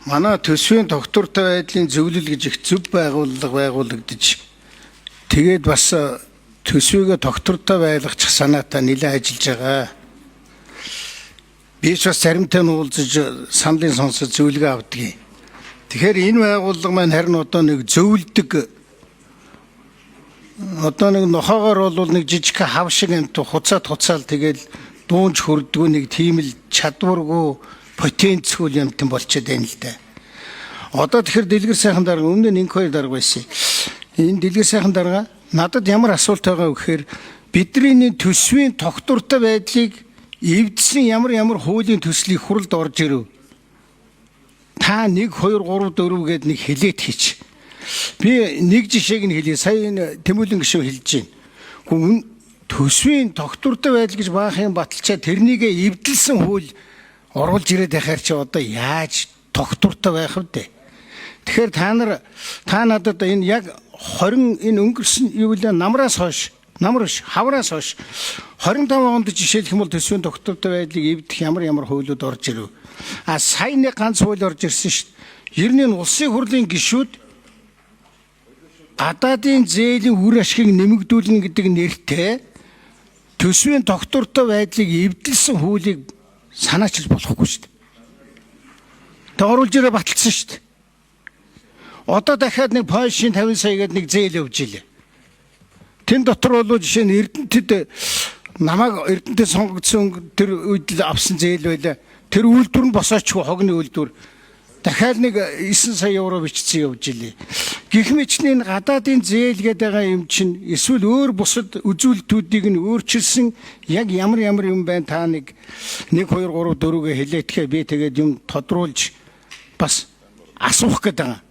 манай төсвийн тогтвортой байдлын зөвлөл гэж их зөв байгуулагдаж тэгээд бас төсвийгөө тогтвортой байлгачих санаатай нэлээд ажиллаж байгаа. Би ч бас заримтай нь уулзаж саналын сонсож зөвлөгөө авдаг. Тэгэхээр энэ байгууллага маань харин одоо нэг зөвлөдөг одоо нэг нохоогоор бол нэг жижиг хав шиг амт хуцаал тэгэл дуунж хөрдгөө нэг тийм л чадваргүй потенцгүй юмтан болчиход байна л да. Одоо тэгэхээр дэлгэр сайхан дарга өмнө нь инх хоёр дарга байсан. Энэ дэлгэр сайхан дарга надад ямар асуулт байгаа вэ гэхээр бидний төсвийн тогтвортой байдлыг эвдсэн ямар хуулийн төслийг хурлд орж ирэв. Та 1 2 3 4 гэд нэг хэлээд хийч. Би нэг жишээг нь хэлье. Сая энэ Тэмүүлэн гишүүн хэлж байна. Хүн төсвийн тогтвортой байдал гэж баахын баталчаа тэрнийгээ эвдэлсэн хууль оруулж ирээд байхаар чи одоо яаж тогтвортой байх вэ? Тэгэхээр та надад энэ яг 20 энэ өнгөрсөн юу вэ? Намраас хойш хавраас хойш 25 онд жишээлх юм бол төсвийн тогтвортой байдлыг эвдэх ямар хуулиуд орж ирэв. Сая нэг ганц хууль орж ирсэн шүү дээ. Ер нь улсын хурлын гишүүд гадаадын зээлийн үр ашгийг нэмэгдүүлнэ гэдэг нэртэй төсвийн тогтвортой байдлыг эвдэлсэн хуулийг санаачилж болохгүй шүү дээ. Тэ оруулж ирээ баталсан шүү дээ. Одоо дахиад нэг Польшийн 50 сая гээд нэг зээл явж илээ. Тэн дотор бол жишээ нь Эрдэнэтэд сонгогдсон тэр үед авсан зээл байлаа. Тэр үйлдвэр нь босоочгүй хогны үйлдвэр. Дахиад нэг 9 сая евро бичсэн явж илээ. Гэх мэтчний гадаадын зээл гэдэг байгаа юм чинь эсвэл өөр бусад үзүүлэлтүүдийг нь өөрчилсөн яг ямар юм байна та нэг 1 2 3 4-гээ хэлээтгэхээ би тэгээд юм тодруулж бас асуух гэдэг байгаа.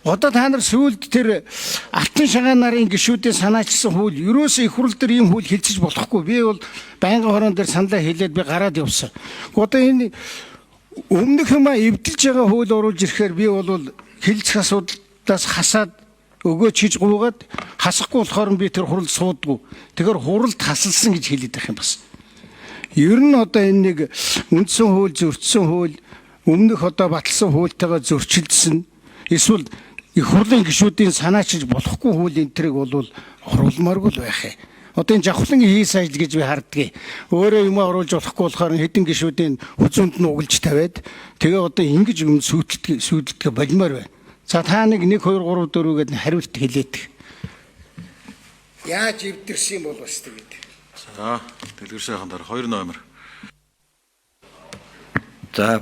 Одоо та нар сүүлд тэр Алтан шагаан нарын гишүүдийн санаачилсан хууль ерөөсөө их хурл дээр ийм хууль хэлцэж болохгүй. Би бол байнгын хорон дээр саналаа хэлээд би гараад явсан. Одоо энэ өмнөх юм эвдэлж байгаа хууль оруулж ирэхээр би бол хэлцэх асуудлаас хасаад өгөөч хийж гуугаад хасахгүй болохоор би тэр хуралд суудгүй. Тэгэхээр хуралд хасалсан гэж хэлээд байх юм бас. Ер нь одоо энэ нэг үндсэн хууль зөрчсөн хууль өмнөх одоо баталсан хуультайгаа зөрчилдсөн эсвэл их хурлын гишүүдийн санаачилж болохгүй хууль энэ төрөг бол оруулмааргүй л байх. Одоо энэ жавхлангийн хийс ажил гэж би харддаг. Өөрөө юм оруулж болохгүй болохоор хэдэн гишүүдийн хүзүүнд нь угалж тавиад тэгээ одоо ингэж юм сүйдэлтгэ болмоор байна. За та нэг 1 2 3 4 гээд хариулт хэлээд. Яаж эвдэрсэн юм бол бас тэгээд. За дэлгэр сайхан дараа 2 номер. За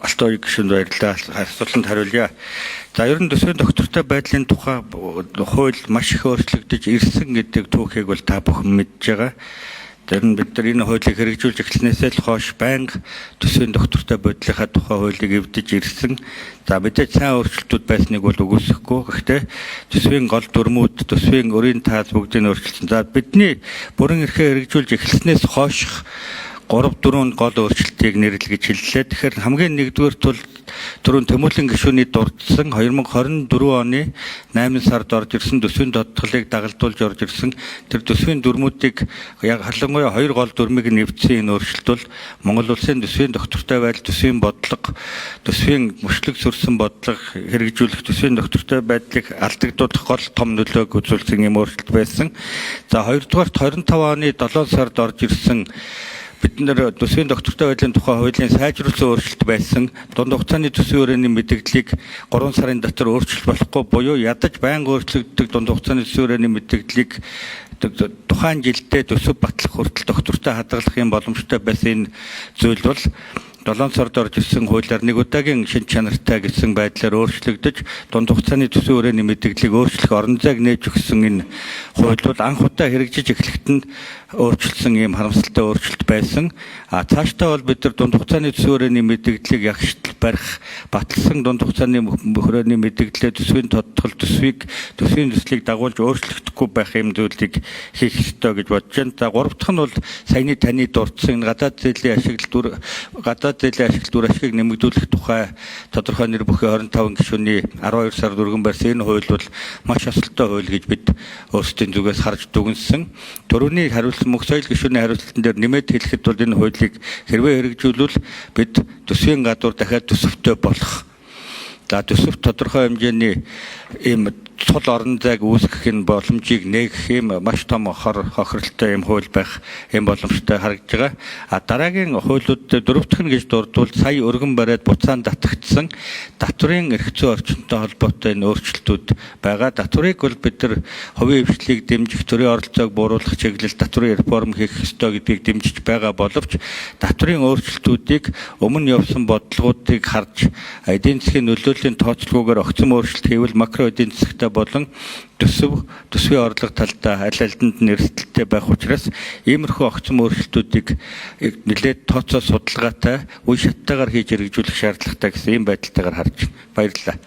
Алтай гишүүнд баярлалаа. Асуултанд хариулъя. За ер нь төсвийн тогтвортой байдлын тухай хууль маш их өөрчлөгдөж ирсэн гэдэг түүхийг бол та бүхэн мэдж байгаа. Тэр нь бид нар энэ хуулийг хэрэгжүүлж эхлэнээсээ л хойш байнга төсвийн тогтвортой байдлынхаа тухай хуулийг эвдэж ирсэн. За мэдээж сайн өөрчлөлтүүд байсныг бол үгүйсэхгүй. Гэхдээ төсвийн гол дүрмүүд, төсвийн өрийн тааз бүгдийг өөрчилсөн. За бидний бүрэн эрхээ хэрэгжүүлж эхэлснээс хойш 3-4 гол өөрчлөлтийг нэрлэж хэллээ. Тэгэхээр хамгийн нэгдүгээр тул түрүүн Тэмүүлэн гишүүний дурдсан 2024 оны 8 сард орж ирсэн төсвийн тодтголыг дагалдуулж орж ирсэн тэр төсвийн дүрмүүдийг яг халангуяа 2 гол дүрмийг нэвтсэн энэ өөрчлөлт бол Монгол улсын төсвийн тогтвортой байдал, төсвийн бодлого, төсвийн мөчлөг сүрсэн бодлого хэрэгжүүлэх, төсвийн тогтвортой байдлыг алдагдуулах гол том нөлөөг үзүүлсэн юм өөрчлөлт байсан. За хоёрдугаарт 25 оны 7 сард орж ирсэн бид нар төсвийн тогтвортой байдлын тухай хуулийн сайжруулсан өөрчлөлт байсан. Дунд хугацааны төсвийн өрөөний мэдээллийг 3 сарын дотор өөрчлөх болохгүй буюу ядаж байнга өөрчлөгддөг дунд хугацааны төсвийн өрөөний мэдээллийг тухайн жилдээ төсөв батлах хүртэл тогтвортой хадгалах юм боломжтой байсан энэ зүйл бол 7 сард орж ирсэн хуулиар нэг удаагийн шин чанартай гэсэн байдлаар өөрчлөгдөж дунд хугацааны төсвийн өрөөний мэдээллийг өөрчлөх орон зайг нээж өгсөн энэ хууль бол анх удаа хэрэгжиж эхлэхэд нь өөрчлөсөн ийм харамсалтай өөрчлөлт байсан. Цаашдаа бол бид нар дунд хугацааны төсвийн өрөөний мэдээллийг ягштал барих, баталсан дунд хугацааны өрөөний мэдээллээ төсвийн тодтгол, төсвийн төслийг дагуулж өөрчлөгдөхгүй байх юм зүйлийг хийх ёстой гэж бодож байна. За гурав дахь нь бол саяны таны дурдсан гадаад зээлийн ашиглалт дүр ашгийг нэмэгдүүлэх тухай тодорхой нэр бүхий 25 гишүүний 12 сард өргөн барьсан энэ хууль бол маш осолтой хууль гэж бид өөрсдийн зүгээс харж дүгнсэн. Төрөний хариулсан мөнх соёл гишүүний хариултан дээр нэмээд хэлэхэд бол энэ хуулийг хэрвээ хэрэгжүүлвэл бид төсвийн гадуур дахиад төсөвтэй болох За төсөв тодорхой хэмжээний ийм цул орон зайг үүсгэх энэ боломжийг нээх ийм маш том хохиролтой ийм хууль байх ийм боломжтой харагдж байгаа. Дараагийн хуулиуд дөрөвдөх нь гэж дурдвал сая өргөн бариад буцаан татагдсан татврын эрх зүйн орчинтой холбоотой энэ өөрчлөлтүүд байгаа. Татврыг бол бид нар хувийн хвшлийг дэмжих, төрийн оролцоог бууруулах чиглэлд татврын реформ хийх ёстой гэдгийг дэмжиж байгаа боловч татврын өөрчлөлтүүдийг өмнө явсан бодлогуудыг харж эдийн засгийн нөлөөлийн тооцоолгүйгээр огцом өөрчлөлт хийвэл макро эдийн засгт болон төсвийн орлого талдаа аль алинд нь эрсдэлтэй байх учраас иймэрхүү огцом өөрчлөлтүүдийг нэлээд тооцоо судалгаатай үе шаттайгаар хийж хэрэгжүүлэх шаардлагатай гэсэн ийм байдалтайгаар харж байна. Баярлалаа.